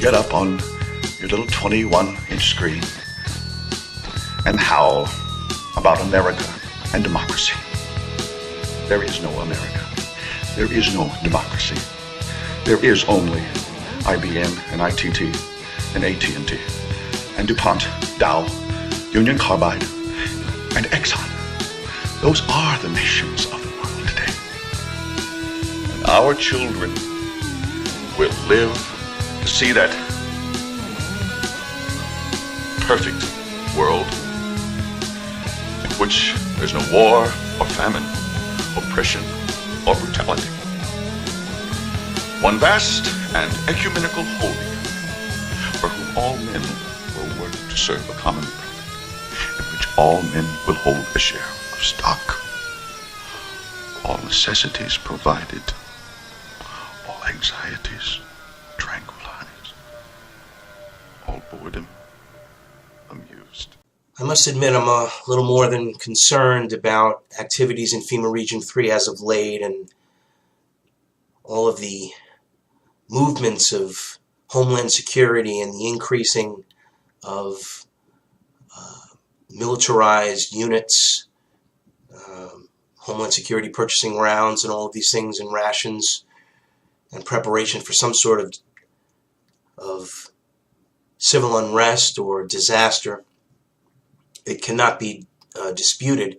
get up on your little 21-inch screen and howl about America and democracy. There is no America. There is no democracy. There is only IBM and ITT and AT&T and DuPont, Dow, Union Carbide, and Exxon. Those are the nations of the world today. And our children will live to see that perfect world in which there's no war or famine, oppression or brutality. One vast and ecumenical holy, for whom all men will work to serve a common perfect, in which all men will hold a share of stock, all necessities provided, all anxieties tranquilized, all boredom amused. I must admit I'm a little more than concerned about activities in FEMA Region 3 as of late and all of the movements of Homeland Security and the increasing of militarized units, Homeland Security purchasing rounds and all of these things and rations and preparation for some sort of civil unrest or disaster. It cannot be disputed.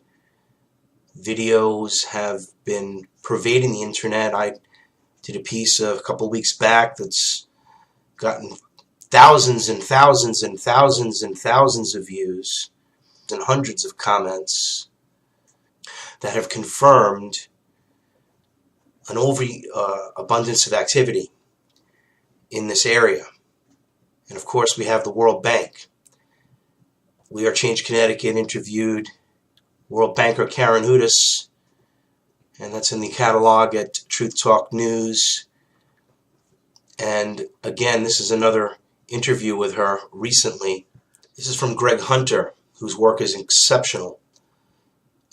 Videos have been pervading the internet. I did a piece a couple weeks back that's gotten thousands and thousands and thousands and thousands of views and hundreds of comments that have confirmed an overabundance of activity in this area. And of course we have the World Bank. We Are Change Connecticut interviewed World Banker Karen Hudas, and that's in the catalog at Truth Talk News. And again, this is another interview with her recently. This is from Greg Hunter, whose work is exceptional,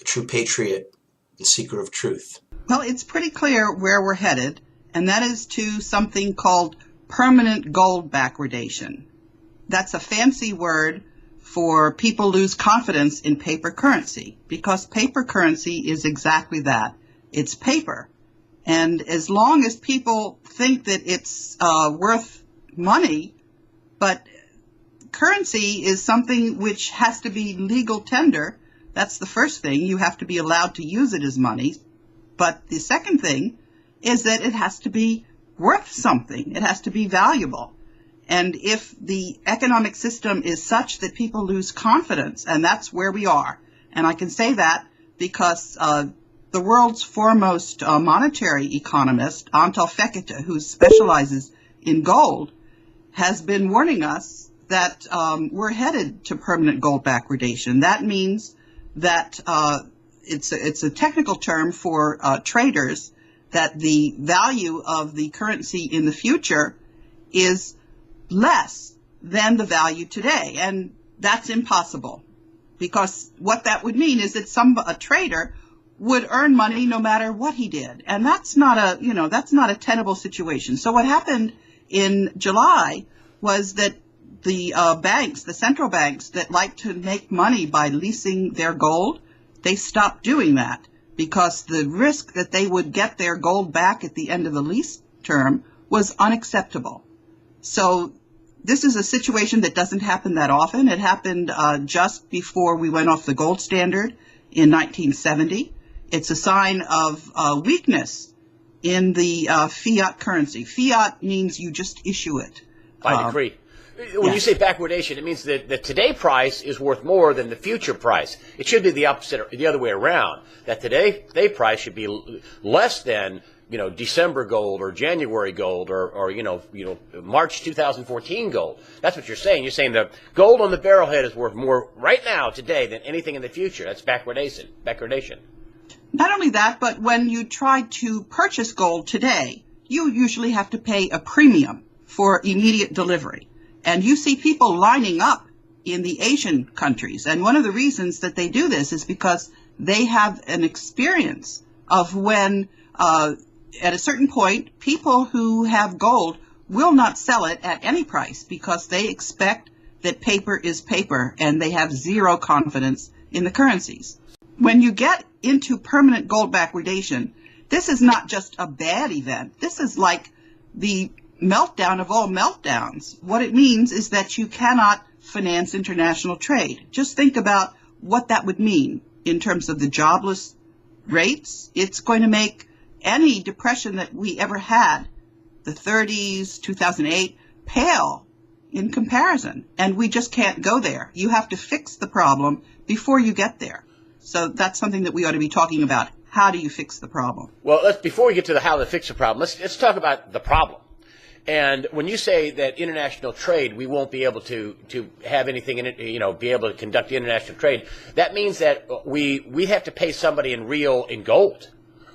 a true patriot and seeker of truth. Well, it's pretty clear where we're headed, and that is to something called permanent gold backwardation. That's a fancy word for people lose confidence in paper currency, because paper currency is exactly that. It's paper. And as long as people think that it's worth money, but currency is something which has to be legal tender. That's the first thing. You have to be allowed to use it as money. But the second thing is that it has to be worth something. It has to be valuable. And if the economic system is such that people lose confidence, and that's where we are, and I can say that because the world's foremost monetary economist, Antal Fekete, who specializes in gold, has been warning us that we're headed to permanent gold backwardation. That means that it's a technical term for traders, that the value of the currency in the future is less than the value today. And that's impossible, because what that would mean is that a trader would earn money no matter what he did. And that's not a tenable situation. So what happened in July was that the banks, the central banks that like to make money by leasing their gold, they stopped doing that because the risk that they would get their gold back at the end of the lease term was unacceptable. So this is a situation that doesn't happen that often. It happened just before we went off the gold standard in 1970. It's a sign of weakness in the fiat currency. Fiat means you just issue it. By decree. When you say backwardation, it means that the today price is worth more than the future price. It should be the opposite, the other way around. That today price should be less than December gold or January gold or March 2014 gold. That's what you're saying. You're saying the gold on the barrelhead is worth more right now today than anything in the future. That's backwardation. Not only that, but when you try to purchase gold today, you usually have to pay a premium for immediate delivery. And you see people lining up in the Asian countries. And one of the reasons that they do this is because they have an experience of when, at a certain point, people who have gold will not sell it at any price because they expect that paper is paper and they have zero confidence in the currencies. When you get into permanent gold backwardation, this is not just a bad event. This is like the meltdown of all meltdowns. What it means is that you cannot finance international trade. Just think about what that would mean in terms of the jobless rates. It's going to make any depression that we ever had, the 30s, 2008, pale in comparison. And we just can't go there. You have to fix the problem before you get there. So that's something that we ought to be talking about. How do you fix the problem? Well, before we get to how to fix the problem, let's talk about the problem. And when you say that international trade, we won't be able to have anything in it, be able to conduct international trade, that means that we have to pay somebody in gold.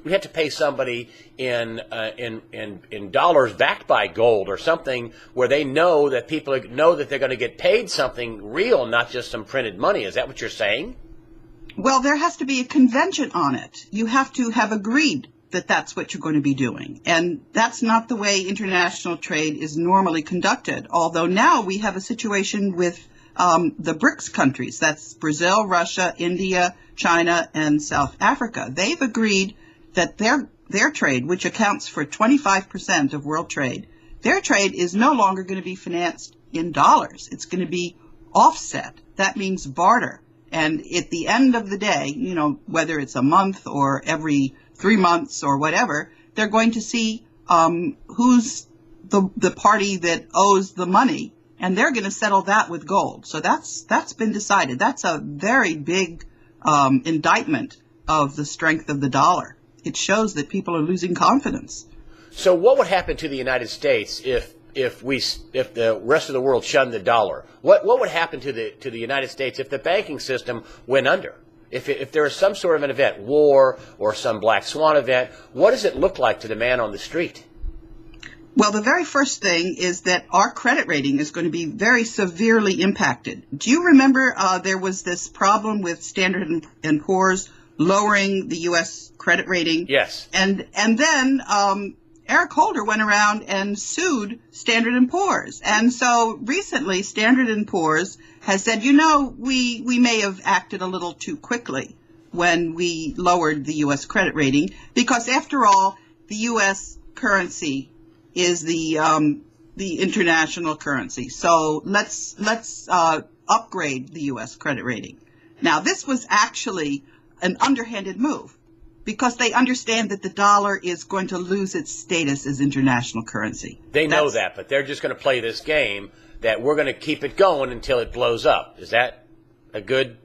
We have to pay somebody in dollars backed by gold or something where they know that people know that they're going to get paid something real, not just some printed money. Is that what you're saying? Well, there has to be a convention on it. You have to have agreed that that's what you're going to be doing. And that's not the way international trade is normally conducted. Although now we have a situation with the BRICS countries. That's Brazil, Russia, India, China, and South Africa. They've agreed that their trade, which accounts for 25% of world trade, their trade is no longer going to be financed in dollars. It's going to be offset. That means barter. And at the end of the day, whether it's a month or every 3 months or whatever, they're going to see who's the party that owes the money, and they're going to settle that with gold. So that's been decided. That's a very big indictment of the strength of the dollar. It shows that people are losing confidence. So what would happen to the United States if the rest of the world shunned the dollar? What would happen to the United States if the banking system went under? If there is some sort of an event, war or some black swan event, what does it look like to the man on the street? Well, the very first thing is that our credit rating is going to be very severely impacted. Do you remember there was this problem with Standard & Poor's lowering the U.S. credit rating? Yes. And then Eric Holder went around and sued Standard & Poor's. And so recently, Standard & Poor's has said, we may have acted a little too quickly when we lowered the U.S. credit rating, because after all, the U.S. currency is the international currency. So let's upgrade the U.S. credit rating. Now, this was actually an underhanded move, because they understand that the dollar is going to lose its status as international currency. They know that, but they're just going to play this game that we're going to keep it going until it blows up. Is that a good?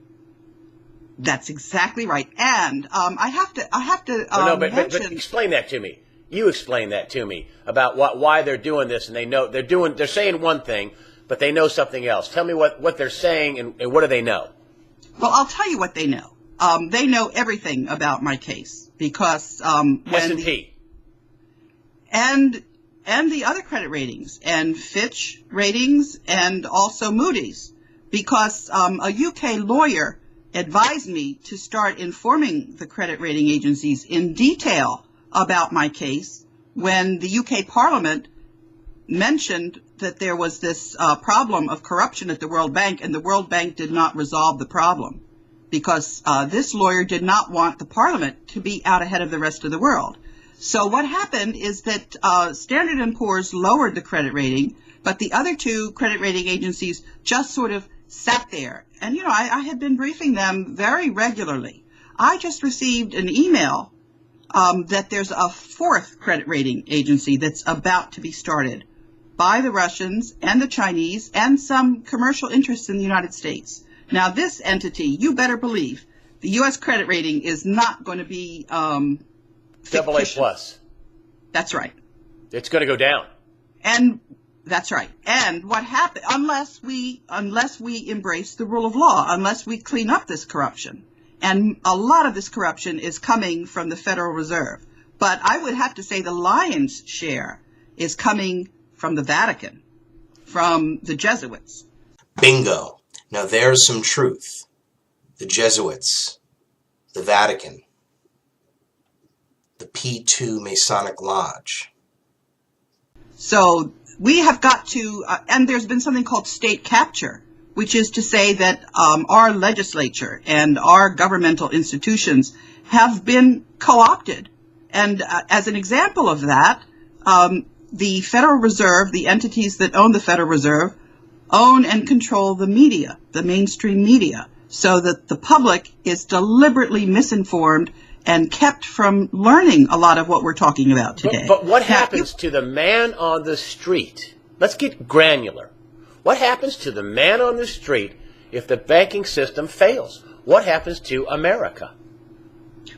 That's exactly right. And I have to but explain that to me. You explain that to me about why they're doing this, and they know they're saying one thing, but they know something else. Tell me what they're saying and what do they know? Well, I'll tell you what they know. They know everything about my case because S&P and the other credit ratings and Fitch ratings and also Moody's, because a UK lawyer advised me to start informing the credit rating agencies in detail about my case when the UK Parliament mentioned that there was this problem of corruption at the World Bank, and the World Bank did not resolve the problem because this lawyer did not want the Parliament to be out ahead of the rest of the world. So what happened is that Standard & Poor's lowered the credit rating, but the other two credit rating agencies just sort of sat there. And, I had been briefing them very regularly. I just received an email that there's a fourth credit rating agency that's about to be started by the Russians and the Chinese and some commercial interests in the United States. Now, this entity, you better believe, the U.S. credit rating is not going to be AA plus. That's right. It's going to go down. And that's right. And what happened, unless we embrace the rule of law, unless we clean up this corruption. And a lot of this corruption is coming from the Federal Reserve. But I would have to say the lion's share is coming from the Vatican, from the Jesuits. Bingo. Now there's some truth. The Jesuits, the Vatican, the P2 Masonic Lodge. So we have got to, and there's been something called state capture, which is to say that our legislature and our governmental institutions have been co-opted. And as an example of that, the Federal Reserve, the entities that own the Federal Reserve, own and control the media, the mainstream media, so that the public is deliberately misinformed and kept from learning a lot of what we're talking about today. But what happens to the man on the street? Let's get granular. What happens to the man on the street if the banking system fails? What happens to America?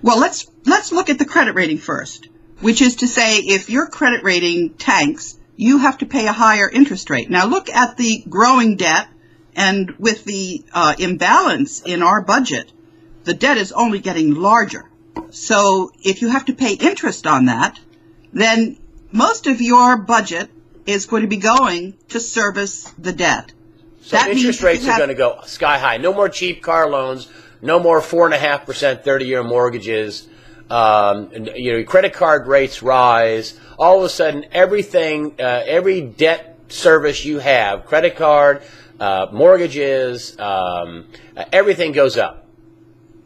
Well, let's look at the credit rating first, which is to say if your credit rating tanks, you have to pay a higher interest rate. Now look at the growing debt, and with the imbalance in our budget, the debt is only getting larger. So if you have to pay interest on that, then most of your budget is going to be going to service the debt. So interest rates are going to go sky high. No more cheap car loans. No more 4.5% 30-year mortgages. Credit card rates rise. All of a sudden, everything, every debt service you have, credit card, mortgages, everything goes up.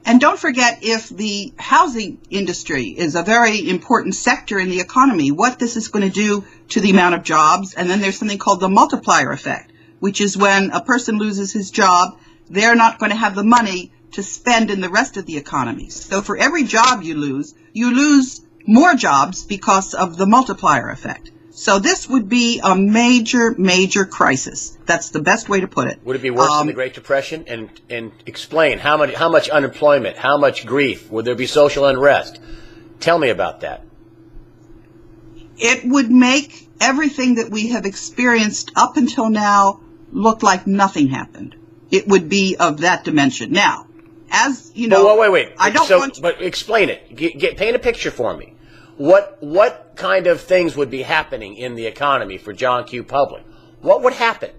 And don't forget, if the housing industry is a very important sector in the economy, what this is going to do to the amount of jobs. And then there's something called the multiplier effect, which is when a person loses his job, they're not going to have the money to spend in the rest of the economy. So for every job you lose more jobs because of the multiplier effect. So this would be a major, major crisis. That's the best way to put it. Would it be worse than the Great Depression? And explain how much unemployment, how much grief, would there be social unrest? Tell me about that. It would make everything that we have experienced up until now look like nothing happened. It would be of that dimension. Now, as you know, wait. I don't want to, but explain it. Paint a picture for me. What kind of things would be happening in the economy for John Q. Public? What would happen?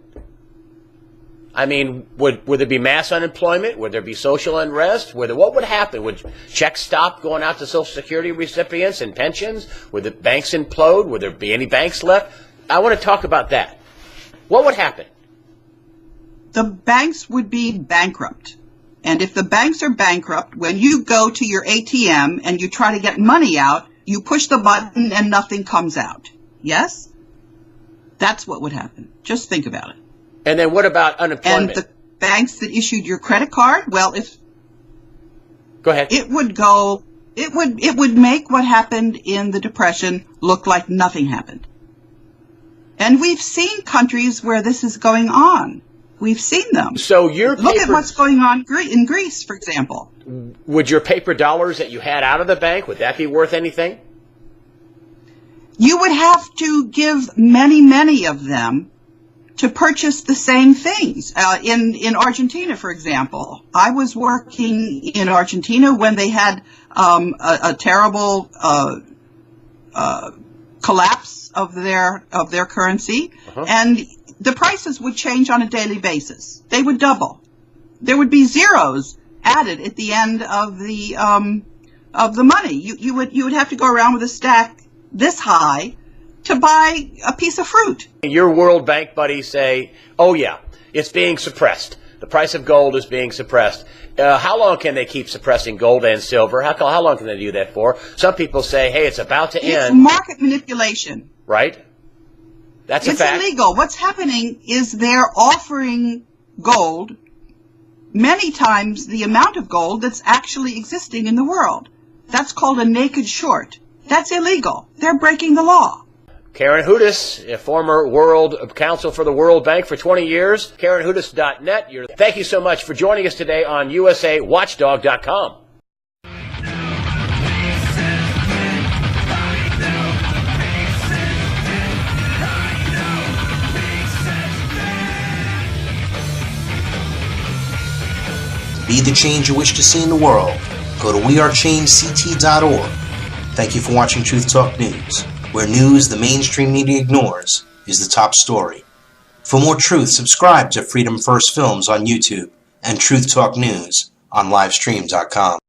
I mean, would there be mass unemployment? Would there be social unrest? What would happen? Would checks stop going out to Social Security recipients and pensions? Would the banks implode? Would there be any banks left? I want to talk about that. What would happen? The banks would be bankrupt. And if the banks are bankrupt, when you go to your ATM and you try to get money out, you push the button and nothing comes out. Yes? That's what would happen. Just think about it. And then what about unemployment? And the banks that issued your credit card, well, Go ahead. It would make what happened in the Depression look like nothing happened. And we've seen countries where this is going on. We've seen them. So look at what's going on in Greece, for example. Would your paper dollars that you had out of the bank, would that be worth anything? You would have to give many, many of them to purchase the same things. In Argentina, for example, I was working in Argentina when they had a terrible collapse of their currency, and the prices would change on a daily basis. They would double. There would be zeros added at the end of the money. You would have to go around with a stack this high to buy a piece of fruit. Your World Bank buddies say, "Oh yeah, it's being suppressed. The price of gold is being suppressed." How long can they keep suppressing gold and silver? How long can they do that for? Some people say, "Hey, it's about to end." It's market manipulation. Right? That's a fact. It's illegal. What's happening is they're offering gold many times the amount of gold that's actually existing in the world. That's called a naked short. That's illegal. They're breaking the law. Karen Hudes, a former World Counsel for the World Bank for 20 years. KarenHudes.net. Thank you so much for joining us today on USAWatchdog.com. Be the change you wish to see in the world. Go to wearechangect.org. Thank you for watching Truth Talk News, where news the mainstream media ignores is the top story. For more truth, subscribe to Freedom First Films on YouTube and Truth Talk News on Livestream.com.